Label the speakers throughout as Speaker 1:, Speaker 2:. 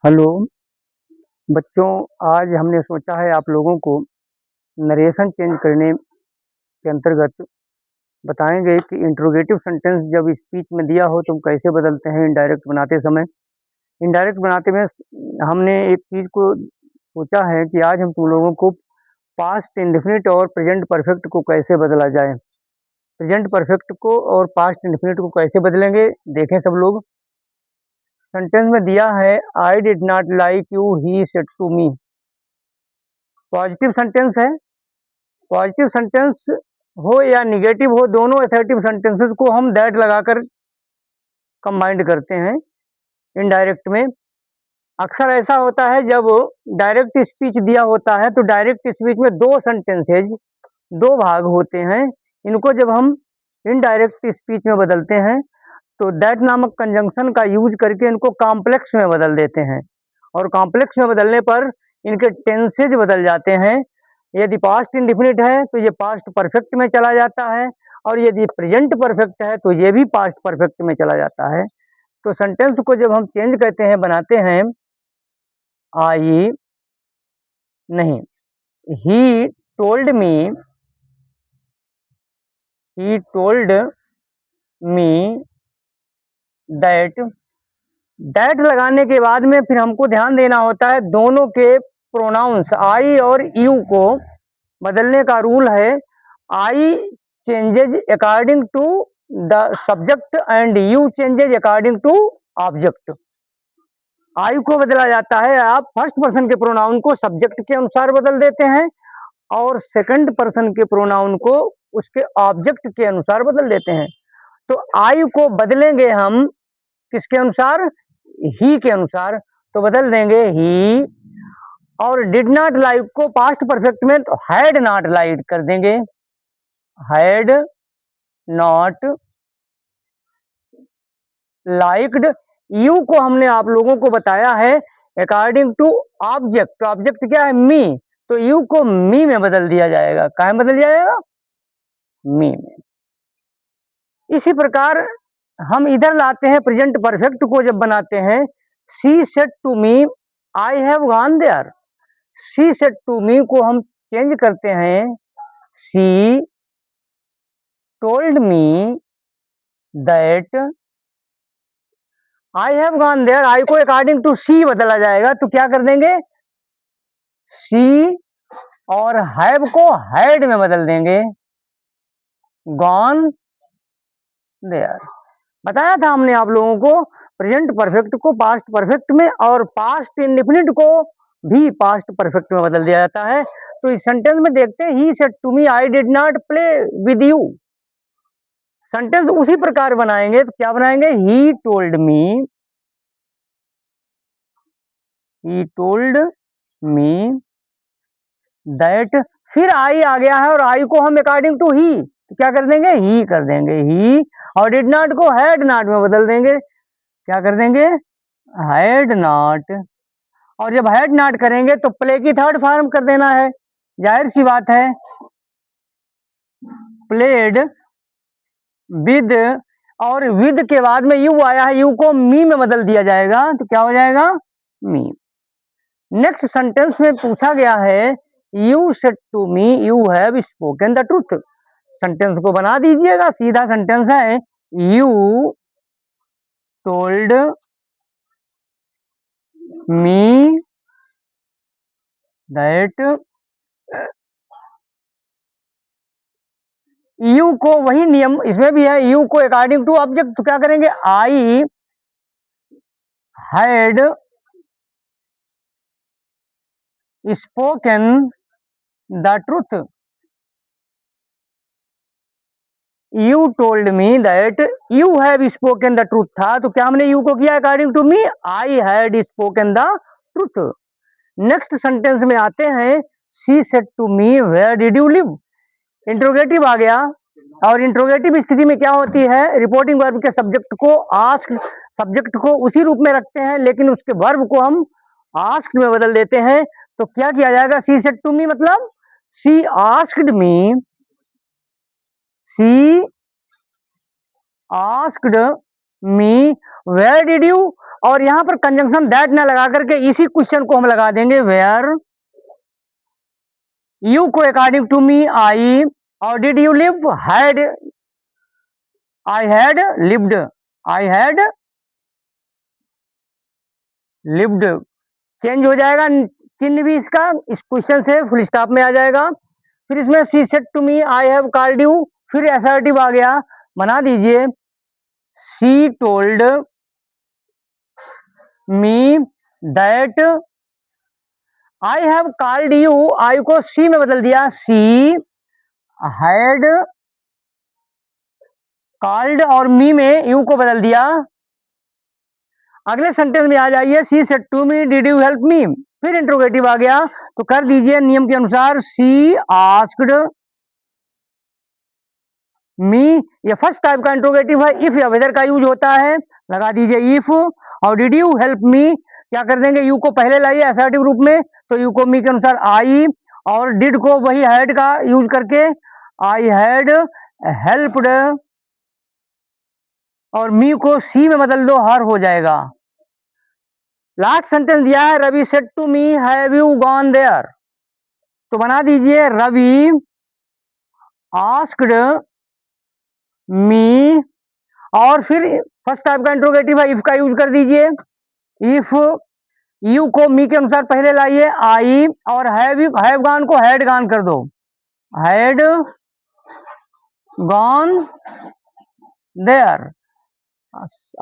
Speaker 1: Hello बच्चों, आज हमने सोचा है आप लोगों को नरेशन चेंज करने के अंतर्गत बताएंगे कि इंट्रोगेटिव सेंटेंस जब स्पीच में दिया हो तो हम कैसे बदलते हैं इनडायरेक्ट बनाते समय। इनडायरेक्ट बनाते में हमने एक चीज़ को सोचा है कि आज हम तुम लोगों को पास्ट इंडेफिनिट और प्रेजेंट परफेक्ट को कैसे बदला जाए। प्रेजेंट परफेक्ट को और पास्ट इंडेफिनिट को कैसे बदलेंगे, देखें सब लोग। सेंटेंस में दिया है I did not like you, he said to me. Positive sentence है। पॉजिटिव सेंटेंस हो या निगेटिव हो, दोनों अथर्टिव सेंटेंसेस को हम दैट लगाकर कंबाइंड करते हैं इनडायरेक्ट में। अक्सर ऐसा होता है जब डायरेक्ट स्पीच दिया होता है तो डायरेक्ट स्पीच में दो सेंटेंसेज, दो भाग होते हैं। इनको जब हम इनडायरेक्ट स्पीच में बदलते हैं तो दैट नामक कंजंक्शन का यूज करके इनको कॉम्प्लेक्स में बदल देते हैं, और कॉम्प्लेक्स में बदलने पर इनके टेंसेज बदल जाते हैं। यदि पास्ट इंडिफिनिट है तो ये पास्ट परफेक्ट में चला जाता है, और यदि प्रेजेंट परफेक्ट है तो ये भी पास्ट परफेक्ट में चला जाता है। तो सेंटेंस को जब हम चेंज करते हैं, बनाते हैं, आई नहीं, ही told me, he told me that. That लगाने के बाद में फिर हमको ध्यान देना होता है दोनों के प्रोनाउंस आई और यू को बदलने का रूल है। I changes according to the subject and you changes according to object. I को बदला जाता है, आप फर्स्ट पर्सन के प्रोनाउन को सब्जेक्ट के अनुसार बदल देते हैं और सेकंड पर्सन के प्रोनाउन को उसके ऑब्जेक्ट के अनुसार बदल देते हैं। तो आई को बदलेंगे हम किसके अनुसार? ही के अनुसार। तो बदल देंगे ही, और डिड नॉट लाइक को पास्ट परफेक्ट में तो हैड नॉट लाइक कर देंगे, हैड नॉट लाइक्ड। यू को हमने आप लोगों को बताया है अकॉर्डिंग टू ऑब्जेक्ट। ऑब्जेक्ट क्या है? मी। तो यू को मी में बदल दिया जाएगा। कहाँ बदल दिया जाएगा? मी में। इसी प्रकार हम इधर लाते हैं प्रेजेंट परफेक्ट को जब बनाते हैं, she said to me I have gone there. She said to me को हम चेंज करते हैं, she told me that I have gone there. I को अकॉर्डिंग टू सी बदला जाएगा, तो क्या कर देंगे? सी और हैव को हैड में बदल देंगे, गॉन देयर। बताया था हमने आप लोगों को प्रेजेंट परफेक्ट को पास्ट परफेक्ट में और पास्ट इंडेफिनिट को भी पास्ट परफेक्ट में बदल दिया जाता है। तो इस सेंटेंस में देखते हैं, he said to me I did not play with you. Sentence उसी प्रकार बनाएंगे तो क्या बनाएंगे? He told me, he told me that. फिर आई आ गया है और आई को हम अकॉर्डिंग टू ही तो क्या कर देंगे? ही कर देंगे, ही। और डिड नॉट को हैड नॉट में बदल देंगे, क्या कर देंगे? Had not. और जब हैड नॉट करेंगे तो प्ले की थर्ड फॉर्म कर देना है, जाहिर सी बात है, प्लेड विद। और विद के बाद में यू आया है, यू को मी में बदल दिया जाएगा, तो क्या हो जाएगा? मी। नेक्स्ट सेंटेंस में पूछा गया है, you said to me you have spoken the truth. Sentence को बना दीजिएगा, सीधा सेंटेंस है, you told me that. You को वही नियम इसमें भी है, यू को अकॉर्डिंग टू ऑब्जेक्ट तो क्या करेंगे? I had spoken the truth. You told me that you have spoken the truth था, तो क्या हमने यू को किया? According to me I had spoken the truth. Next sentence में आते हैं, she said to me where did you live. Interrogative आ गया, और इंट्रोगेटिव स्थिति में क्या होती है? रिपोर्टिंग वर्ब के सब्जेक्ट को आस्क्ड, सब्जेक्ट को उसी रूप में रखते हैं लेकिन उसके वर्ब को हम आस्क्ड में बदल देते हैं। तो क्या किया जाएगा? शी सेड टू मी मतलब she asked me, she asked me where did you. और यहां पर कंजंक्शन दैट ना लगा करके इसी क्वेश्चन को हम लगा देंगे वेयर यू को अकॉर्डिंग टू मी आई और did you live had I had lived I had lived change हो जाएगा चिन्ह भी इसका इस क्वेश्चन से फुल स्टॉप में आ जाएगा। फिर इसमें she said to me I have called you, फिर असर्टिव आ गया, बना दीजिए she told me that I have called you, I को सी में बदल दिया, सी हैड कॉल्ड और मी में यू को बदल दिया। अगले सेंटेंस में आ जाइए she said to me did you help me, फिर इंट्रोगेटिव आ गया तो कर दीजिए नियम के अनुसार सी आस्क्ड मी, ये फर्स्ट टाइप का इंट्रोगेटिव है, इफ या वेदर का यूज होता है, लगा दीजिए इफ। और डिड यू हेल्प मी क्या कर देंगे, यू को पहले लाइए असर्टिव रूप में, तो यू को मी के अनुसार आई, और डिड को वही हैड का यूज करके आई हैड हेल्प्ड, और मी को सी में बदल दो, हर हो जाएगा। लास्ट सेंटेंस दिया है Ravi said to me have you gone there, तो बना दीजिए रवि आस्क्ड मी, और फिर फर्स्ट टाइप का इंट्रोगेटिव है, इफ का यूज कर दीजिए, इफ यू को मी के अनुसार पहले लाइए आई, और हैव गॉन को हैड गॉन कर दो, हैड गॉन देयर।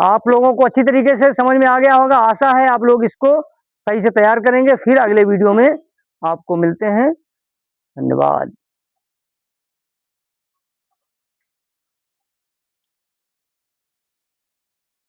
Speaker 1: आप लोगों को अच्छी तरीके से समझ में आ गया होगा, आशा है आप लोग इसको सही से तैयार करेंगे। फिर अगले वीडियो में आपको मिलते हैं, धन्यवाद।